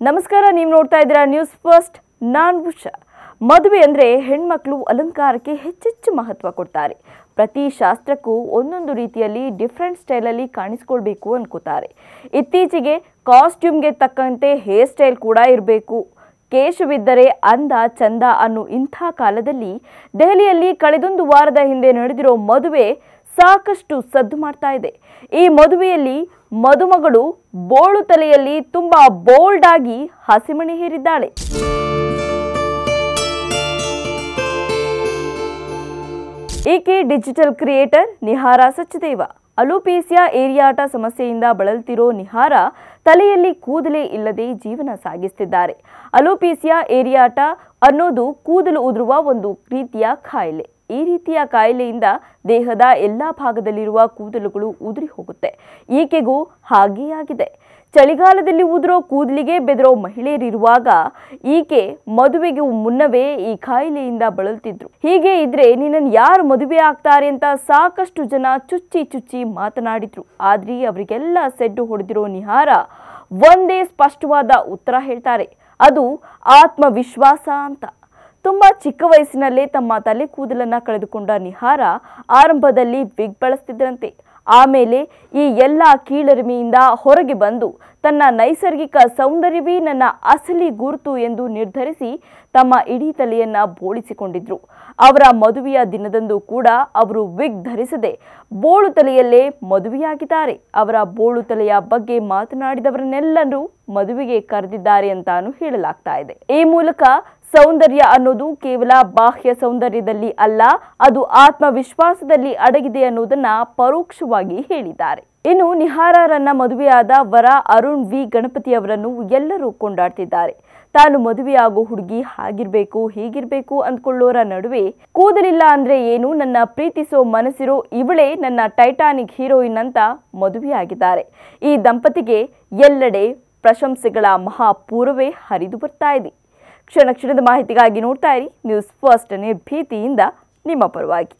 ನಮಸ್ಕಾರ, ನೀವು ನೋಡ್ತಾ ಇದ್ದೀರಾ ನ್ಯೂಸ್ ಫಸ್ಟ್. ನಾನು ಉಷಾ. ಮದುವೆ ಅಂದ್ರೆ ಹೆಣ್ಮಕ್ಳು ಅಲಂಕಾರಕ್ಕೆ ಹೆಚ್ಚೆಚ್ಚು ಮಹತ್ವ ಕೊಡ್ತಾರೆ. ಪ್ರತಿ ಶಾಸ್ತ್ರಕ್ಕೂ ಒಂದೊಂದು ರೀತಿಯಲ್ಲಿ ಡಿಫ್ರೆಂಟ್ ಸ್ಟೈಲಲ್ಲಿ ಕಾಣಿಸ್ಕೊಳ್ಬೇಕು ಅನ್ಕೋತಾರೆ. ಇತ್ತೀಚೆಗೆ ಕಾಸ್ಟ್ಯೂಮ್ಗೆ ತಕ್ಕಂತೆ ಹೇರ್ ಸ್ಟೈಲ್ ಕೂಡ ಇರಬೇಕು. ಕೇಶವಿದ್ದರೆ ಅಂದ ಚಂದ ಅನ್ನೋ ಇಂಥ ಕಾಲದಲ್ಲಿ ದೆಹಲಿಯಲ್ಲಿ ಕಳೆದೊಂದು ವಾರದ ಹಿಂದೆ ನಡೆದಿರೋ ಮದುವೆ ಸಾಕಷ್ಟು ಸದ್ದು ಮಾಡ್ತಾ ಇದೆ. ಈ ಮದುವೆಯಲ್ಲಿ ಮದುಮಗಳು ಬೋಳು ತಲೆಯಲ್ಲಿ ತುಂಬಾ ಬೋಲ್ಡ್ ಆಗಿ ಹಸಿಮಣೆ ಹೇರಿದ್ದಾಳೆ. ಈಕೆ ಡಿಜಿಟಲ್ ಕ್ರಿಯೇಟರ್ ನಿಹಾರಾ ಸಚ್ದೇವ. ಅಲೋಪೇಸಿಯಾ ಏರಿಯಾಟ ಸಮಸ್ಯೆಯಿಂದ ಬಳಲ್ತಿರೋ ನಿಹಾರಾ ತಲೆಯಲ್ಲಿ ಕೂದಲೇ ಇಲ್ಲದೆ ಜೀವನ ಸಾಗಿಸುತ್ತಿದ್ದಾರೆ. ಅಲೋಪೇಸಿಯಾ ಏರಿಯಾಟ ಅನ್ನೋದು ಕೂದಲು ಉದುರುವ ಒಂದು ರೀತಿಯ ಕಾಯಿಲೆ. ಈ ರೀತಿಯ ಕಾಯಿಲೆಯಿಂದ ದೇಹದ ಎಲ್ಲಾ ಭಾಗದಲ್ಲಿರುವ ಕೂದಲುಗಳು ಉದುರಿ ಹೋಗುತ್ತೆ. ಈಕೆಗೂ ಹಾಗೇ ಆಗಿದೆ. ಚಳಿಗಾಲದಲ್ಲಿ ಉದುರೋ ಕೂದಲಿಗೆ ಬೆದರೋ ಮಹಿಳೆಯರಿರುವಾಗ ಈಕೆ ಮದುವೆಗೂ ಮುನ್ನವೇ ಈ ಕಾಯಿಲೆಯಿಂದ ಬಳಲ್ತಿದ್ರು. ಹೀಗೆ ಇದ್ರೆ ನಿನ್ನನ್ನು ಯಾರು ಮದುವೆ ಆಗ್ತಾರೆ ಅಂತ ಸಾಕಷ್ಟು ಜನ ಚುಚ್ಚಿ ಮಾತನಾಡಿದ್ರು. ಆದ್ರೆ ಅವರಿಗೆಲ್ಲ ಸೆಡ್ಡು ಹೊಡೆದಿರೋ ನಿಹಾರಾ ಒಂದೇ ಸ್ಪಷ್ಟವಾದ ಉತ್ತರ ಹೇಳ್ತಾರೆ, ಅದು ಆತ್ಮವಿಶ್ವಾಸ ಅಂತ. ತುಂಬಾ ಚಿಕ್ಕ ವಯಸ್ಸಿನಲ್ಲೇ ತಮ್ಮ ತಲೆ ಕೂದಲನ್ನ ಕಳೆದುಕೊಂಡ ನಿಹಾರಾ ಆರಂಭದಲ್ಲಿ ವಿಗ್ ಬಳಸ್ತಿದ್ರಂತೆ. ಆಮೇಲೆ ಈ ಎಲ್ಲ ಕೀಳರಿಮೆಯಿಂದ ಹೊರಗೆ ಬಂದು ತನ್ನ ನೈಸರ್ಗಿಕ ಸೌಂದರ್ಯವೇ ನನ್ನ ಅಸಲಿ ಗುರುತು ಎಂದು ನಿರ್ಧರಿಸಿ ತಮ್ಮ ಇಡೀ ತಲೆಯನ್ನ ಬೋಳಿಸಿಕೊಂಡಿದ್ರು. ಅವರ ಮದುವೆಯ ದಿನದಂದು ಕೂಡ ಅವರು ವಿಗ್ ಧರಿಸದೆ ಬೋಳು ತಲೆಯಲ್ಲೇ ಮದುವೆಯಾಗಿದ್ದಾರೆ. ಅವರ ಬೋಳು ತಲೆಯ ಬಗ್ಗೆ ಮಾತನಾಡಿದವರನ್ನೆಲ್ಲರೂ ಮದುವೆಗೆ ಕರೆದಿದ್ದಾರೆ ಅಂತಾನು ಹೇಳಲಾಗ್ತಾ ಇದೆ. ಈ ಮೂಲಕ ಸೌಂದರ್ಯ ಅನ್ನೋದು ಕೇವಲ ಬಾಹ್ಯ ಸೌಂದರ್ಯದಲ್ಲಿ ಅಲ್ಲ, ಅದು ಆತ್ಮವಿಶ್ವಾಸದಲ್ಲಿ ಅಡಗಿದೆ ಅನ್ನೋದನ್ನ ಪರೋಕ್ಷವಾಗಿ ಹೇಳಿದ್ದಾರೆ. ಇನ್ನು ನಿಹಾರಾರನ್ನ ಮದುವೆಯಾದ ವರ ಅರುಣ್ ವಿ ಗಣಪತಿ ಅವರನ್ನು ಎಲ್ಲರೂ ಕೊಂಡಾಡ್ತಿದ್ದಾರೆ. ತಾನು ಮದುವೆಯಾಗೋ ಹುಡುಗಿ ಹಾಗಿರ್ಬೇಕು ಹೀಗಿರ್ಬೇಕು ಅಂದ್ಕೊಳ್ಳೋರ ನಡುವೆ ಕೂದಲಿಲ್ಲ ಅಂದ್ರೆ ಏನು, ನನ್ನ ಪ್ರೀತಿಸೋ ಮನಸ್ಸಿರೋ ಇವಳೇ ನನ್ನ ಟೈಟಾನಿಕ್ ಹೀರೋಯಿನ್ ಅಂತ ಮದುವೆಯಾಗಿದ್ದಾರೆ. ಈ ದಂಪತಿಗೆ ಎಲ್ಲೆಡೆ ಪ್ರಶಂಸೆಗಳ ಮಹಾಪೂರವೇ ಹರಿದು ಬರ್ತಾ ಇದೆ. ಕ್ಷಣ ಕ್ಷಣದ ಮಾಹಿತಿಗಾಗಿ ನೋಡ್ತಾ ಇರಿ ನ್ಯೂಸ್ ಫಸ್ಟ್. ನಿರ್ಭೀತಿಯಿಂದ ನಿಮ್ಮ ಪರವಾಗಿ.